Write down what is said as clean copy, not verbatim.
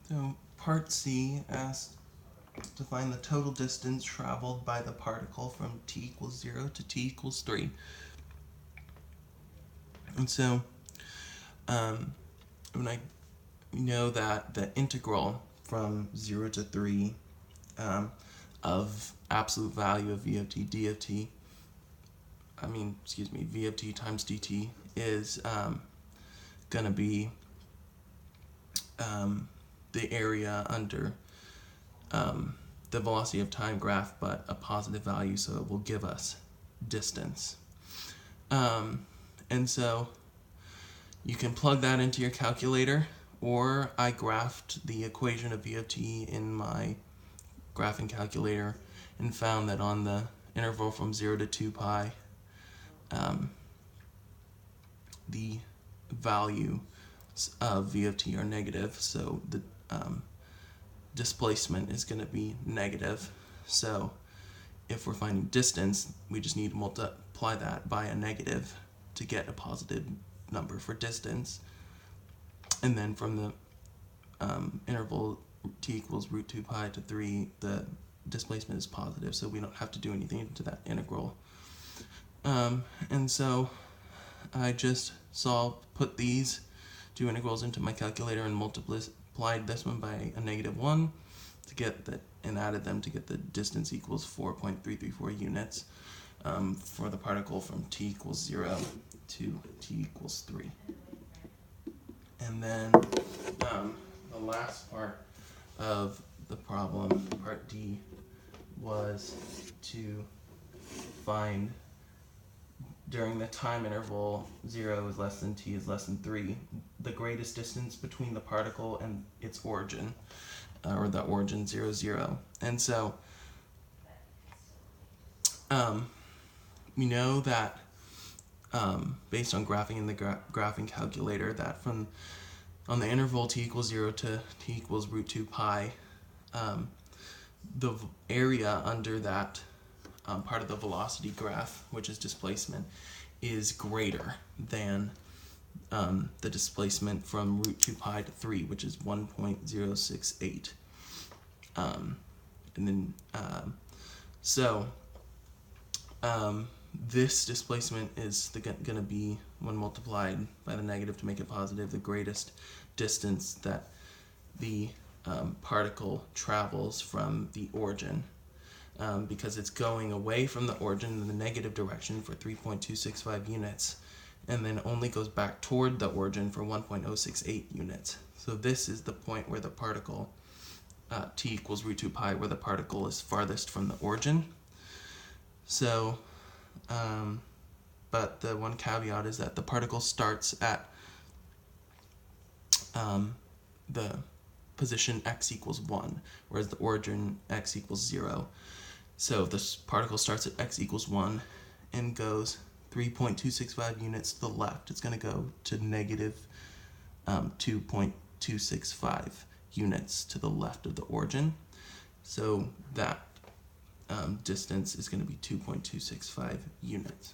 So part C asks to find the total distance traveled by the particle from t equals 0 to t equals 3. And so when I know that the integral from 0 to 3 of absolute value of v of t v of t times dt is going to be the area under the velocity of time graph, but a positive value, so it will give us distance. And so you can plug that into your calculator, or I graphed the equation of v of t in my graphing calculator and found that on the interval from 0 to 2 pi, the value of v of t are negative, so the displacement is going to be negative. So if we're finding distance, we just need to multiply that by a negative to get a positive number for distance. And then from the interval t equals root 2 pi to 3, the displacement is positive, so we don't have to do anything to that integral. And so I just put these two integrals into my calculator and multiplied this one by a -1 to get and added them to get the distance equals 4.334 units for the particle from t equals 0 to t equals 3. And then the last part of the problem, part D, was to find during the time interval 0 is less than t is less than 3, the greatest distance between the particle and its origin, or the origin 0, 0. And so we know that based on graphing in the graphing calculator, that on the interval t equals 0 to t equals root 2 pi, the area under that part of the velocity graph, which is displacement, is greater than the displacement from root 2 pi to 3, which is 1.068. And then this displacement is going to be, when multiplied by the negative to make it positive, the greatest distance that the particle travels from the origin, because it's going away from the origin in the negative direction for 3.265 units, and then only goes back toward the origin for 1.068 units. So this is the point where the particle, t equals root 2 pi, where the particle is farthest from the origin. So, but the one caveat is that the particle starts at the position x equals 1, whereas the origin x equals 0. So if this particle starts at x equals 1 and goes 3.265 units to the left, it's going to go to negative 2.265 units to the left of the origin. So that distance is going to be 2.265 units.